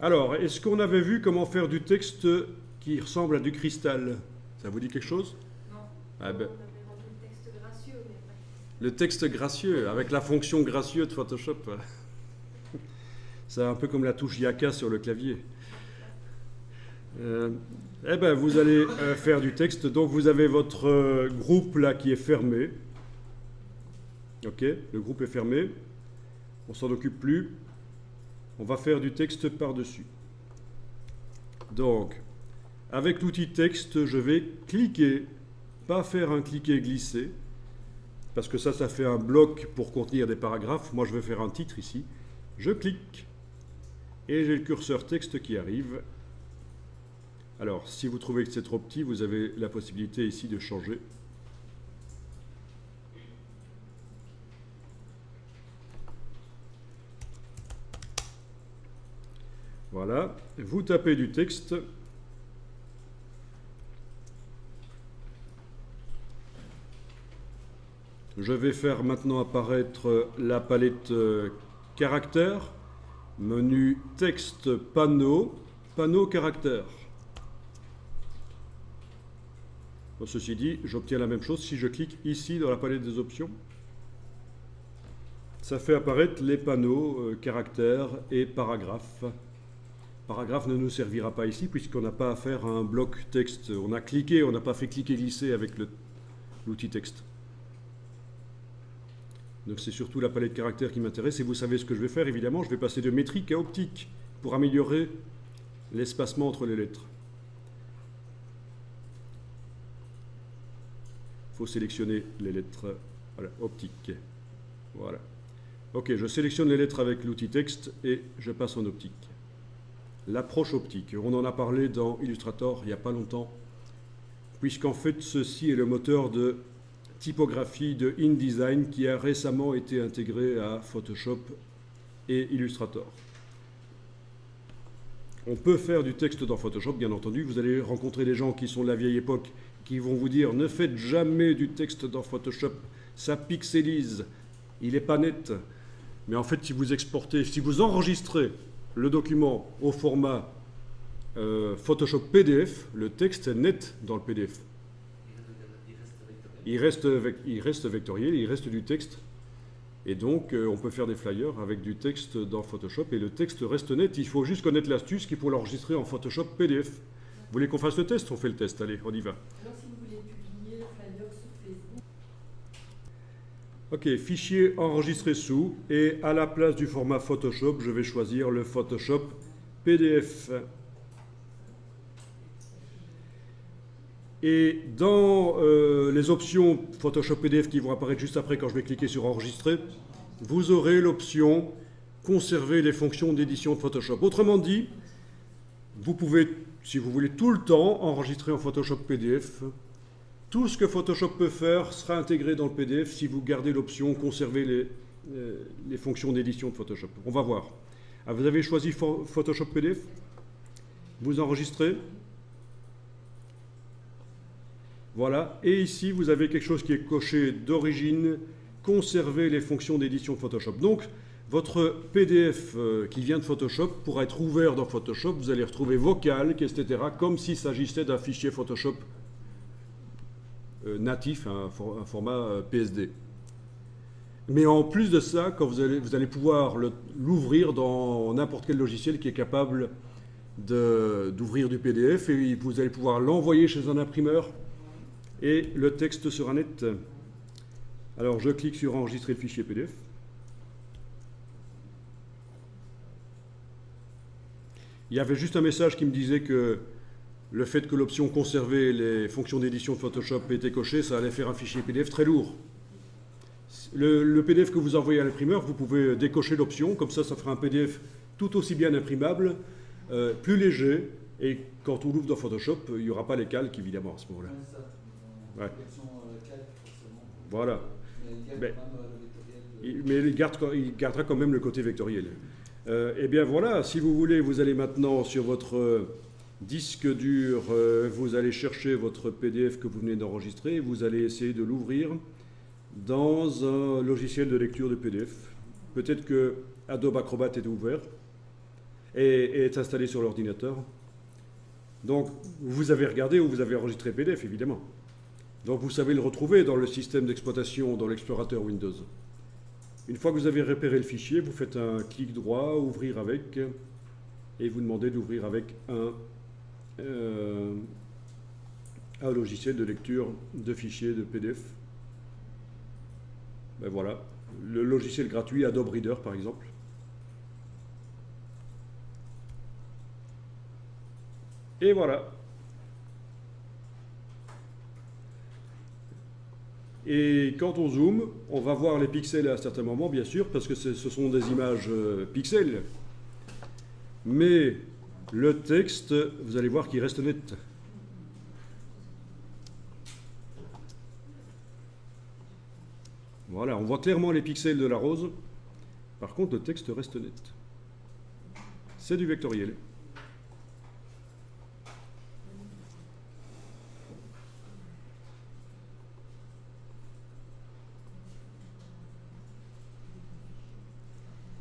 Alors, est-ce qu'on avait vu comment faire du texte qui ressemble à du cristal? Ça vous dit quelque chose? Non. Ah ben, On avait vendu le texte gracieux, mais pas. le texte gracieux, avec la fonction gracieux de Photoshop. C'est un peu comme la touche Yaka sur le clavier. Euh, eh ben, vous allez faire du texte. Donc, vous avez votre groupe là qui est fermé. Ok, le groupe est fermé. On s'en occupe plus. On va faire du texte par-dessus. Donc, avec l'outil texte, je vais cliquer, pas faire un cliquer-glisser, parce que ça fait un bloc pour contenir des paragraphes. Moi, je vais faire un titre ici. Je clique et j'ai le curseur texte qui arrive. Alors, si vous trouvez que c'est trop petit, vous avez la possibilité ici de changer. Voilà, vous tapez du texte. Je vais faire maintenant apparaître la palette caractères, menu texte panneau, panneau caractères. Bon, ceci dit, j'obtiens la même chose si je clique ici dans la palette des options. Ça fait apparaître les panneaux caractères et paragraphes. Paragraphe ne nous servira pas ici puisqu'on n'a pas affaire à un bloc texte. On a cliqué, on n'a pas fait cliquer-glisser avec l'outil texte. Donc c'est surtout la palette caractères qui m'intéresse et vous savez ce que je vais faire évidemment, je vais passer de métrique à optique pour améliorer l'espacement entre les lettres. Il faut sélectionner les lettres, voilà, optique. Voilà. Ok, je sélectionne les lettres avec l'outil texte et je passe en optique. L'approche optique, on en a parlé dans Illustrator il n'y a pas longtemps, puisqu'en fait ceci est le moteur de typographie de InDesign qui a récemment été intégré à Photoshop et Illustrator. On peut faire du texte dans Photoshop, bien entendu. Vous allez rencontrer des gens qui sont de la vieille époque qui vont vous dire ne faites jamais du texte dans Photoshop, ça pixelise, il n'est pas net. Mais en fait, si vous exportez, si vous enregistrez le document au format Photoshop PDF, le texte est net dans le PDF. Il reste vectoriel, il reste du texte. Et donc, on peut faire des flyers avec du texte dans Photoshop et le texte reste net. Il faut juste connaître l'astuce qu'il faut l'enregistrer en Photoshop PDF. Vous voulez qu'on fasse le test? On fait le test. Allez, on y va. Alors, si vous voulez publier le flyer sur Facebook. Ok, fichier enregistré sous. Et à la place du format Photoshop, je vais choisir le Photoshop PDF. Et dans les options Photoshop PDF qui vont apparaître juste après quand je vais cliquer sur Enregistrer, vous aurez l'option Conserver les fonctions d'édition de Photoshop. Autrement dit, vous pouvez, si vous voulez, tout le temps enregistrer en Photoshop PDF. Tout ce que Photoshop peut faire sera intégré dans le PDF si vous gardez l'option Conserver les fonctions d'édition de Photoshop. On va voir. Ah, vous avez choisi Photoshop PDF. Vous enregistrez. Voilà, et ici vous avez quelque chose qui est coché d'origine, conserver les fonctions d'édition de Photoshop. Donc, votre PDF qui vient de Photoshop pourra être ouvert dans Photoshop, vous allez retrouver vos calques, etc., comme s'il s'agissait d'un fichier Photoshop natif, un format PSD. Mais en plus de ça, quand vous allez pouvoir l'ouvrir dans n'importe quel logiciel qui est capable d'ouvrir du PDF, et vous allez pouvoir l'envoyer chez un imprimeur, et le texte sera net. Alors je clique sur enregistrer le fichier PDF. Il y avait juste un message qui me disait que le fait que l'option conserver les fonctions d'édition de Photoshop était cochée, ça allait faire un fichier PDF très lourd. Le PDF que vous envoyez à l'imprimeur, vous pouvez décocher l'option, comme ça fera un PDF tout aussi bien imprimable, plus léger, et quand on l'ouvre dans Photoshop, il n'y aura pas les calques évidemment à ce moment-là. Ouais. Voilà. Mais il gardera quand même le côté vectoriel. Et bien voilà, si vous voulez, vous allez maintenant sur votre disque dur, vous allez chercher votre PDF que vous venez d'enregistrer, vous allez essayer de l'ouvrir dans un logiciel de lecture de PDF. Peut-être que Adobe Acrobat est ouvert. est installé sur l'ordinateur. Donc, vous avez regardé ou vous avez enregistré PDF, évidemment. Donc, vous savez le retrouver dans le système d'exploitation, dans l'explorateur Windows. Une fois que vous avez repéré le fichier, vous faites un clic droit, ouvrir avec, et vous demandez d'ouvrir avec un logiciel de lecture de fichiers de PDF. Ben voilà, le logiciel gratuit Adobe Reader, par exemple. Et voilà. Et quand on zoome, on va voir les pixels à certains moments, bien sûr, parce que ce sont des images pixels. Mais le texte, vous allez voir qu'il reste net. Voilà, on voit clairement les pixels de la rose. Par contre, le texte reste net. C'est du vectoriel.